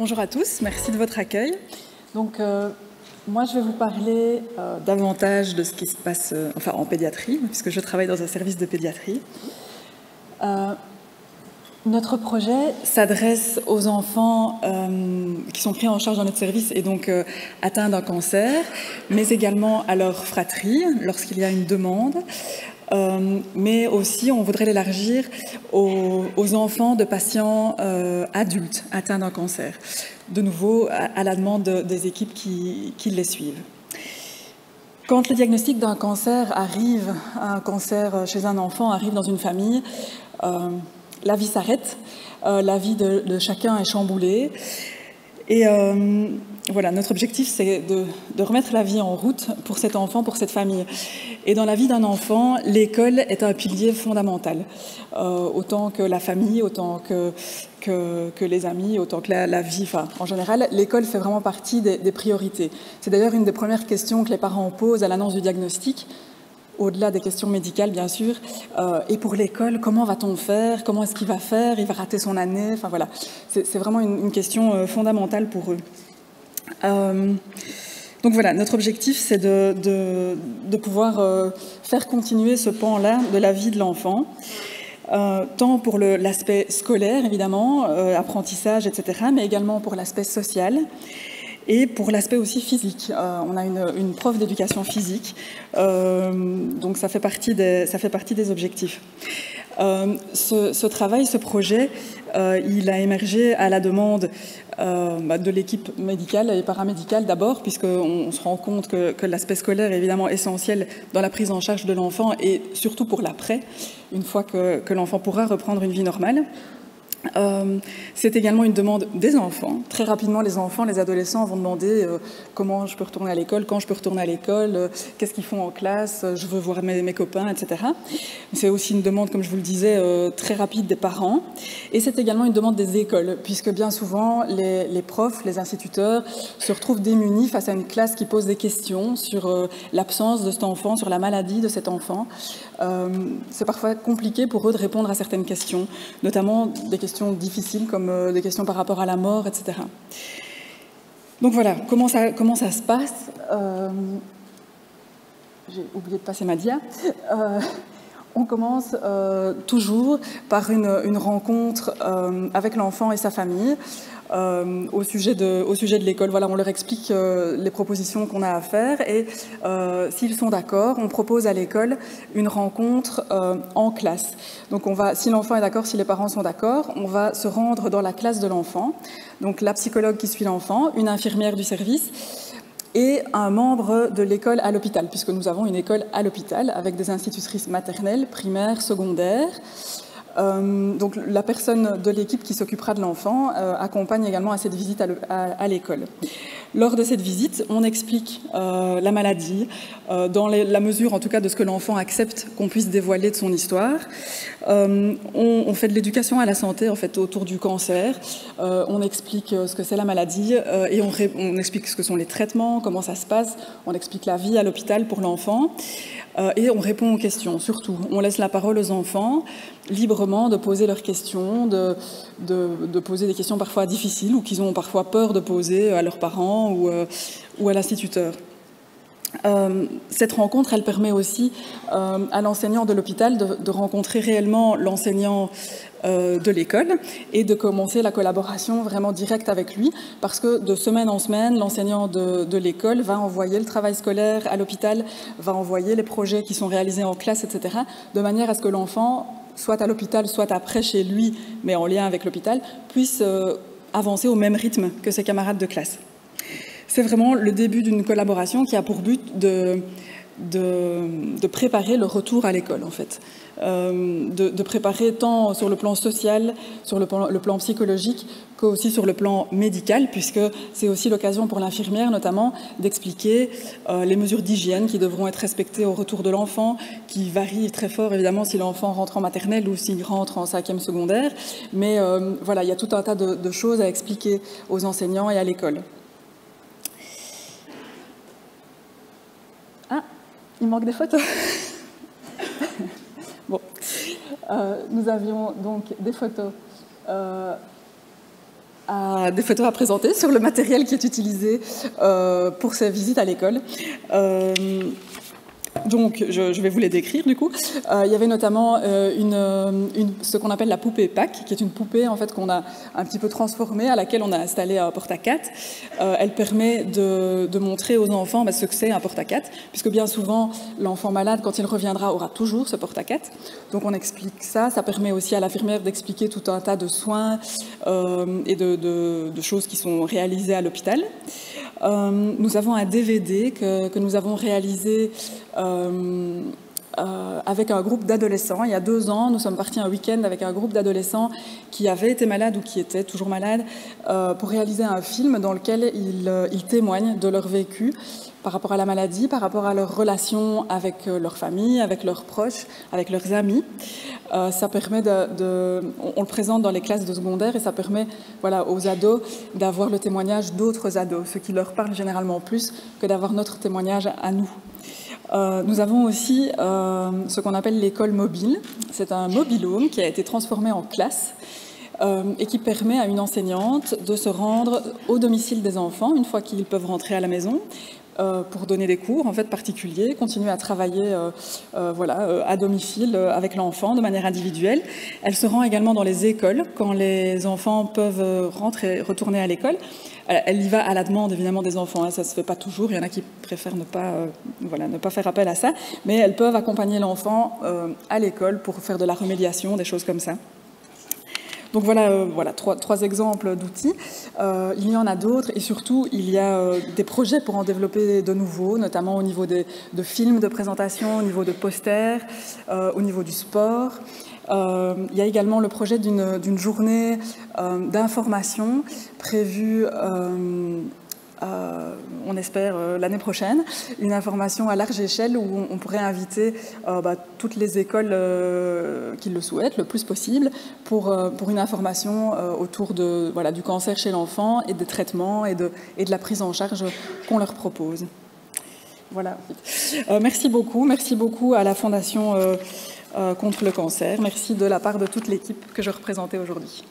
Bonjour à tous, merci de votre accueil. Donc, moi, je vais vous parler davantage de ce qui se passe en pédiatrie, puisque je travaille dans un service de pédiatrie. Notre projet s'adresse aux enfants qui sont pris en charge dans notre service et donc atteints d'un cancer, mais également à leur fratrie lorsqu'il y a une demande. Mais aussi, on voudrait l'élargir aux enfants de patients adultes atteints d'un cancer, de nouveau à la demande des équipes qui les suivent. Quand le diagnostic d'un cancer arrive, un cancer chez un enfant arrive dans une famille, la vie s'arrête, la vie de chacun est chamboulée. Et voilà, notre objectif, c'est de remettre la vie en route pour cet enfant, pour cette famille. Et dans la vie d'un enfant, l'école est un pilier fondamental. Autant que la famille, autant que les amis, autant que la vie. Enfin, en général, l'école fait vraiment partie des priorités. C'est d'ailleurs une des premières questions que les parents posent à l'annonce du diagnostic, au-delà des questions médicales, bien sûr. Et pour l'école, comment va-t-on faire? Comment est-ce qu'il va faire? Il va rater son année? Enfin, voilà. C'est vraiment une question fondamentale pour eux. Donc voilà, notre objectif, c'est de pouvoir faire continuer ce pan-là de la vie de l'enfant, tant pour l'aspect scolaire, évidemment, apprentissage, etc., mais également pour l'aspect social et pour l'aspect aussi physique. On a une prof d'éducation physique, donc ça fait partie des objectifs. Ce travail, ce projet, il a émergé à la demande de l'équipe médicale et paramédicale d'abord, puisqu'on se rend compte que l'aspect scolaire est évidemment essentiel dans la prise en charge de l'enfant et surtout pour l'après, une fois que l'enfant pourra reprendre une vie normale. C'est également une demande des enfants. Très rapidement, les enfants, les adolescents vont demander comment je peux retourner à l'école, quand je peux retourner à l'école, qu'est-ce qu'ils font en classe, je veux voir mes copains, etc. C'est aussi une demande, comme je vous le disais, très rapide des parents. Et c'est également une demande des écoles, puisque bien souvent, les profs, les instituteurs se retrouvent démunis face à une classe qui pose des questions sur l'absence de cet enfant, sur la maladie de cet enfant. C'est parfois compliqué pour eux de répondre à certaines questions, notamment des questions difficiles comme des questions par rapport à la mort, etc. Donc voilà, comment ça se passe? J'ai oublié de passer ma dia. On commence toujours par une rencontre avec l'enfant et sa famille au sujet de l'école. Voilà, on leur explique les propositions qu'on a à faire et s'ils sont d'accord, on propose à l'école une rencontre en classe. Donc si l'enfant est d'accord, si les parents sont d'accord, on va se rendre dans la classe de l'enfant. Donc la psychologue qui suit l'enfant, une infirmière du service et un membre de l'école à l'hôpital, puisque nous avons une école à l'hôpital avec des institutrices maternelles, primaires, secondaires. Donc la personne de l'équipe qui s'occupera de l'enfant accompagne également à cette visite à l'école. Lors de cette visite, on explique la maladie, dans la mesure en tout cas de ce que l'enfant accepte qu'on puisse dévoiler de son histoire. On fait de l'éducation à la santé en fait autour du cancer. On explique ce que c'est la maladie et on explique ce que sont les traitements, comment ça se passe. On explique la vie à l'hôpital pour l'enfant et on répond aux questions. Surtout, on laisse la parole aux enfants librement de poser leurs questions, de poser des questions parfois difficiles ou qu'ils ont parfois peur de poser à leurs parents ou à l'instituteur. Cette rencontre, elle permet aussi à l'enseignant de l'hôpital de rencontrer réellement l'enseignant de l'école et de commencer la collaboration vraiment directe avec lui, parce que de semaine en semaine, l'enseignant de l'école va envoyer le travail scolaire à l'hôpital, va envoyer les projets qui sont réalisés en classe, etc., de manière à ce que l'enfant, soit à l'hôpital, soit après chez lui, mais en lien avec l'hôpital, puisse avancer au même rythme que ses camarades de classe. C'est vraiment le début d'une collaboration qui a pour but de préparer le retour à l'école, en fait. De préparer tant sur le plan social, sur le plan psychologique, qu'aussi sur le plan médical, puisque c'est aussi l'occasion pour l'infirmière, notamment, d'expliquer les mesures d'hygiène qui devront être respectées au retour de l'enfant, qui varient très fort, évidemment, si l'enfant rentre en maternelle ou s'il rentre en 5e secondaire. Mais voilà, il y a tout un tas de choses à expliquer aux enseignants et à l'école. Il manque des photos. Bon. Nous avions donc des photos des photos à présenter sur le matériel qui est utilisé pour ces visites à l'école. Donc, je vais vous les décrire du coup. Il y avait notamment ce qu'on appelle la poupée Pâques, qui est une poupée en fait qu'on a un petit peu transformée, à laquelle on a installé un porte-à-quatre. Elle permet de montrer aux enfants ce que c'est un porte-à-quatre, puisque bien souvent l'enfant malade, quand il reviendra, aura toujours ce porte-à-quatre. Donc on explique ça. Ça permet aussi à l'infirmière d'expliquer tout un tas de soins et de choses qui sont réalisées à l'hôpital. Nous avons un DVD que nous avons réalisé avec un groupe d'adolescents. Il y a 2 ans, nous sommes partis un week-end avec un groupe d'adolescents qui avaient été malades ou qui étaient toujours malades pour réaliser un film dans lequel ils témoignent de leur vécu par rapport à la maladie, par rapport à leurs relations avec leur famille, avec leurs proches, avec leurs amis. Ça permet on le présente dans les classes de secondaire et ça permet aux ados d'avoir le témoignage d'autres ados, ce qui leur parle généralement plus que d'avoir notre témoignage à nous. Nous avons aussi ce qu'on appelle l'école mobile. C'est un mobil-home qui a été transformé en classe et qui permet à une enseignante de se rendre au domicile des enfants une fois qu'ils peuvent rentrer à la maison pour donner des cours en fait particuliers, continuer à travailler à domicile avec l'enfant de manière individuelle. Elle se rend également dans les écoles quand les enfants peuvent retourner à l'école. Elle y va à la demande évidemment des enfants, ça ne se fait pas toujours, il y en a qui préfèrent ne pas faire appel à ça, mais elles peuvent accompagner l'enfant à l'école pour faire de la remédiation, des choses comme ça. Donc voilà 3 exemples d'outils. Il y en a d'autres et surtout il y a des projets pour en développer de nouveaux, notamment au niveau de films de présentation, au niveau de posters, au niveau du sport. Il y a également le projet d'une journée d'information prévue, on espère, l'année prochaine, une information à large échelle où on pourrait inviter toutes les écoles qui le souhaitent, le plus possible, pour une information autour du cancer chez l'enfant et des traitements et de la prise en charge qu'on leur propose. Voilà. Merci beaucoup à la Fondation contre le cancer. Merci de la part de toute l'équipe que je représentais aujourd'hui.